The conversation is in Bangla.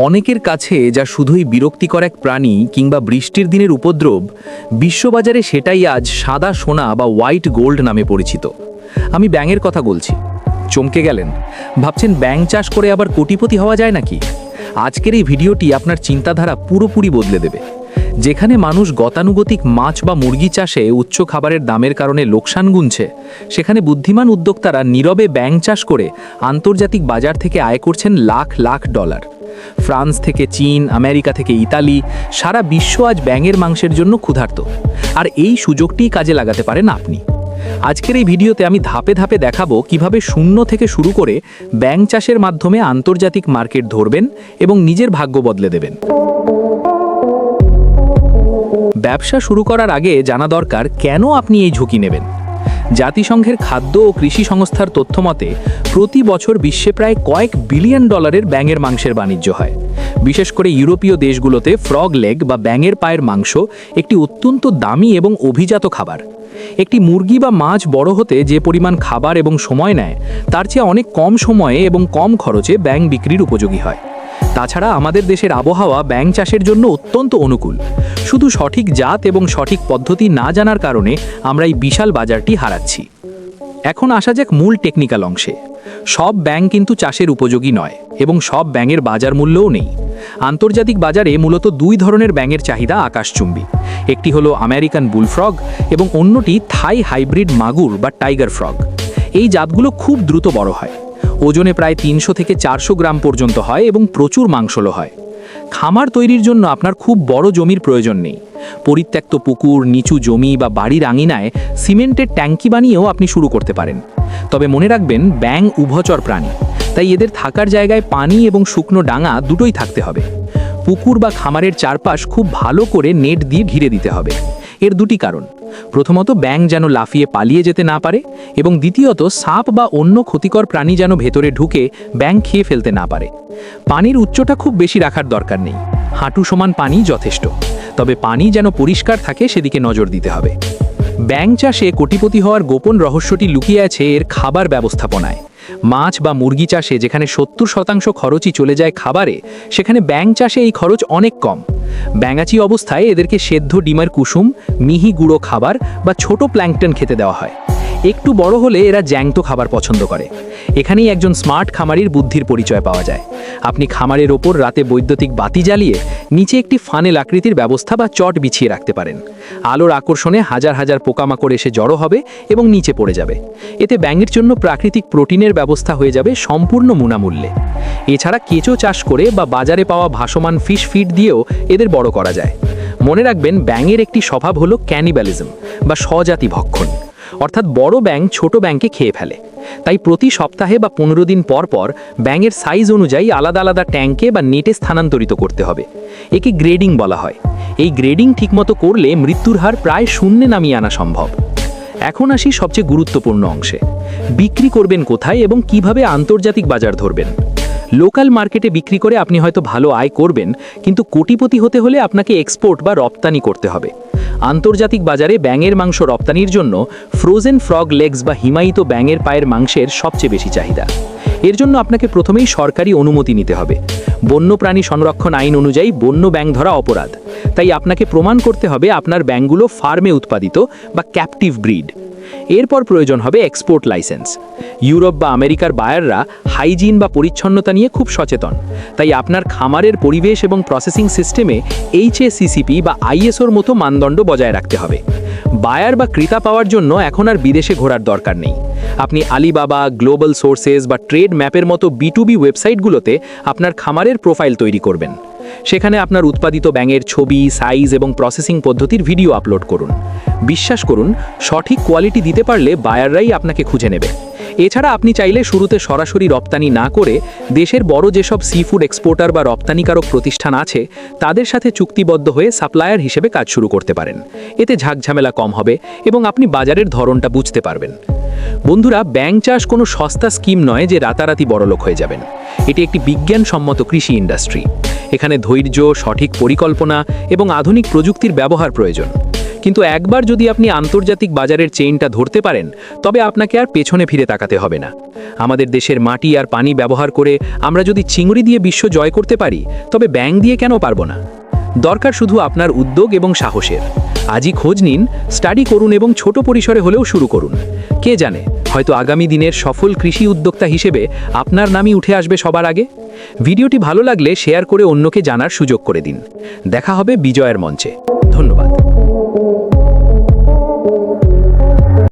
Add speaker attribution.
Speaker 1: অনেকের কাছে যা শুধুই বিরক্তিকর এক প্রাণী কিংবা বৃষ্টির দিনের উপদ্রব, বিশ্ববাজারে সেটাই আজ সাদা সোনা বা হোয়াইট গোল্ড নামে পরিচিত। আমি ব্যাঙের কথা বলছি। চমকে গেলেন? ভাবছেন ব্যাঙ চাষ করে আবার কোটিপতি হওয়া যায় নাকি? আজকের এই ভিডিওটি আপনার চিন্তাধারা পুরোপুরি বদলে দেবে। যেখানে মানুষ গতানুগতিক মাছ বা মুরগি চাষে উচ্চ খাবারের দামের কারণে লোকসান গুনছে, সেখানে বুদ্ধিমান উদ্যোক্তারা নীরবে ব্যাঙ চাষ করে আন্তর্জাতিক বাজার থেকে আয় করছেন লাখ লাখ ডলার। ফ্রান্স থেকে চীন, আমেরিকা থেকে ইতালি, সারা বিশ্ব আজ ব্যাঙের মাংসের জন্য ক্ষুধার্ত। আর এই সুযোগটিই কাজে লাগাতে পারেন আপনি। আজকের এই ভিডিওতে আমি ধাপে ধাপে দেখাবো কিভাবে শূন্য থেকে শুরু করে ব্যাঙ চাষের মাধ্যমে আন্তর্জাতিক মার্কেট ধরবেন এবং নিজের ভাগ্য বদলে দেবেন। ব্যবসা শুরু করার আগে জানা দরকার কেন আপনি এই ঝুঁকি নেবেন। জাতিসংঘের খাদ্য ও কৃষি সংস্থার তথ্য মতে প্রতি বছর বিশ্বে প্রায় কয়েক বিলিয়ন ডলারের ব্যাঙের মাংসের বাণিজ্য হয়। বিশেষ করে ইউরোপীয় দেশগুলোতে ফ্রগ লেগ বা ব্যাঙের পায়ের মাংস একটি অত্যন্ত দামি এবং অভিজাত খাবার। একটি মুরগি বা মাছ বড় হতে যে পরিমাণ খাবার এবং সময় নেয়, তার চেয়ে অনেক কম সময়ে এবং কম খরচে ব্যাঙ বিক্রির উপযোগী হয়। তাছাড়া আমাদের দেশের আবহাওয়া ব্যাঙ চাষের জন্য অত্যন্ত অনুকূল। শুধু সঠিক জাত এবং সঠিক পদ্ধতি না জানার কারণে আমরা এই বিশাল বাজারটি হারাচ্ছি। এখন আসা যাক মূল টেকনিক্যাল অংশে। সব ব্যাঙ কিন্তু চাষের উপযোগী নয় এবং সব ব্যাঙের বাজার মূল্যও নেই। আন্তর্জাতিক বাজারে মূলত দুই ধরনের ব্যাঙের চাহিদা আকাশচুম্বী। একটি হলো আমেরিকান বুলফ্রগ এবং অন্যটি থাই হাইব্রিড মাগুর বা টাইগার ফ্রগ। এই জাতগুলো খুব দ্রুত বড় হয়। ওজনে প্রায় 300 থেকে 400 গ্রাম পর্যন্ত হয় এবং প্রচুর মাংসলো হয়। খামার তৈরির জন্য আপনার খুব বড় জমির প্রয়োজন নেই। পরিত্যক্ত পুকুর, নিচু জমি বা বাড়ির আঙিনায় সিমেন্টের ট্যাঙ্কি বানিয়েও আপনি শুরু করতে পারেন। তবে মনে রাখবেন, ব্যাঙ উভচর প্রাণী, তাই এদের থাকার জায়গায় পানি এবং শুকনো ডাঙা দুটোই থাকতে হবে। পুকুর বা খামারের চারপাশ খুব ভালো করে নেট দিয়ে ঘিরে দিতে হবে। এর দুটি কারণ: প্রথমত, ব্যাঙ যেন লাফিয়ে পালিয়ে যেতে না পারে, এবং দ্বিতীয়ত, সাপ বা অন্য ক্ষতিকর প্রাণী যেন ভেতরে ঢুকে ব্যাঙ খেয়ে ফেলতে না পারে। পানির উচ্চতা খুব বেশি রাখার দরকার নেই, হাঁটু সমান পানি যথেষ্ট। তবে পানি যেন পরিষ্কার থাকে সেদিকে নজর দিতে হবে। ব্যাঙ চাষে কোটিপতি হওয়ার গোপন রহস্যটি লুকিয়ে আছে এর খাবার ব্যবস্থাপনায়। মাছ বা মুরগি চাষে যেখানে 70% খরচই চলে যায় খাবারে, সেখানে ব্যাঙ চাষে এই খরচ অনেক কম। ব্যাঙাচি অবস্থায় এদেরকে সেদ্ধ ডিমের কুসুম, মিহি গুঁড়ো খাবার বা ছোট প্ল্যাঙ্কটন খেতে দেওয়া হয়। একটু বড় হলে এরা জ্যাংত খাবার পছন্দ করে। এখানেই একজন স্মার্ট খামারির বুদ্ধির পরিচয় পাওয়া যায়। আপনি খামারের ওপর রাতে বৈদ্যুতিক বাতি জ্বালিয়ে নিচে একটি ফানেল আকৃতির ব্যবস্থা বা চট বিছিয়ে রাখতে পারেন। আলোর আকর্ষণে হাজার হাজার পোকামাকড় এসে জড়ো হবে এবং নিচে পড়ে যাবে। এতে ব্যাঙের জন্য প্রাকৃতিক প্রোটিনের ব্যবস্থা হয়ে যাবে সম্পূর্ণ মুনামূল্যে। এছাড়া কেঁচো চাষ করে বা বাজারে পাওয়া ভাসমান ফিশ ফিড দিয়েও এদের বড় করা যায়। মনে রাখবেন, ব্যাঙের একটি স্বভাব হলো ক্যানিবালিজম বা স্বজাতি ভক্ষণ, অর্থাৎ বড় ব্যাঙ ছোট ব্যাঙকে খেয়ে ফেলে। তাই প্রতি সপ্তাহে বা 15 দিন পর পর ব্যাঙের সাইজ অনুযায়ী আলাদা আলাদা ট্যাঙ্কে বা নেটে স্থানান্তরিত করতে হবে। একে গ্রেডিং বলা হয়। এই গ্রেডিং ঠিকমতো করলে মৃত্যুর হার প্রায় শূন্যে নামিয়ে আনা সম্ভব। এখন আসি সবচেয়ে গুরুত্বপূর্ণ অংশে: বিক্রি করবেন কোথায় এবং কিভাবে আন্তর্জাতিক বাজার ধরবেন। লোকাল মার্কেটে বিক্রি করে আপনি হয়তো ভালো আয় করবেন, কিন্তু কোটিপতি হতে হলে আপনাকে এক্সপোর্ট বা রপ্তানি করতে হবে। আন্তর্জাতিক বাজারে ব্যাঙের মাংস রপ্তানির জন্য ফ্রোজেন ফ্রগ লেগস বা হিমায়িত ব্যাঙের পায়ের মাংসের সবচেয়ে বেশি চাহিদা। এর জন্য আপনাকে প্রথমেই সরকারি অনুমতি নিতে হবে। বন্যপ্রাণী সংরক্ষণ আইন অনুযায়ী বন্য ব্যাঙ ধরা অপরাধ। তাই আপনাকে প্রমাণ করতে হবে আপনার ব্যাঙগুলো ফার্মে উৎপাদিত বা ক্যাপটিভ ব্রিড। এরপর প্রয়োজন হবে এক্সপোর্ট লাইসেন্স। ইউরোপ বা আমেরিকার বায়াররা হাইজিন বা পরিচ্ছন্নতা নিয়ে খুব সচেতন। তাই আপনার খামারের পরিবেশ এবং প্রসেসিং সিস্টেমে HACCP বা ISOর মতো মানদণ্ড বজায় রাখতে হবে। বায়ার বা ক্রেতা পাওয়ার জন্য এখন আর বিদেশে ঘোরার দরকার নেই। আপনি আলিবাবা, গ্লোবাল সোর্সেস বা ট্রেড ম্যাপের মতো B2B ওয়েবসাইটগুলোতে আপনার খামারের প্রোফাইল তৈরি করবেন। সেখানে আপনার উৎপাদিত ব্যাঙের ছবি, সাইজ এবং প্রসেসিং পদ্ধতির ভিডিও আপলোড করুন। বিশ্বাস করুন, সঠিক কোয়ালিটি দিতে পারলে বায়াররাই আপনাকে খুঁজে নেবে। এছাড়া আপনি চাইলে শুরুতে সরাসরি রপ্তানি না করে দেশের বড় যেসব সি ফুড এক্সপোর্টার বা রপ্তানিকারক প্রতিষ্ঠান আছে, তাদের সাথে চুক্তিবদ্ধ হয়ে সাপ্লায়ার হিসেবে কাজ শুরু করতে পারেন। এতে ঝাঁকঝামেলা কম হবে এবং আপনি বাজারের ধরনটা বুঝতে পারবেন। বন্ধুরা, ব্যাঙ চাষ কোনো সস্তা স্কিম নয় যে রাতারাতি বড়লোক হয়ে যাবেন। এটি একটি বিজ্ঞানসম্মত কৃষি ইন্ডাস্ট্রি। এখানে ধৈর্য, সঠিক পরিকল্পনা এবং আধুনিক প্রযুক্তির ব্যবহার প্রয়োজন। কিন্তু একবার যদি আপনি আন্তর্জাতিক বাজারের চেইনটা ধরতে পারেন, তবে আপনাকে আর পেছনে ফিরে তাকাতে হবে না। আমাদের দেশের মাটি আর পানি ব্যবহার করে আমরা যদি চিংড়ি দিয়ে বিশ্ব জয় করতে পারি, তবে ব্যাঙ দিয়ে কেন পারবো না? দরকার শুধু আপনার উদ্যোগ এবং সাহসের। আজই খোঁজ নিন, স্টাডি করুন এবং ছোট পরিসরে হলেও শুরু করুন। কে জানে, হয়তো আগামী দিনের সফল কৃষি উদ্যোক্তা হিসেবে আপনার নামই উঠে আসবে সবার আগে। ভিডিওটি ভালো লাগলে শেয়ার করে অন্যকে জানার সুযোগ করে দিন। দেখা হবে বিজয়ের মঞ্চে। ধন্যবাদ।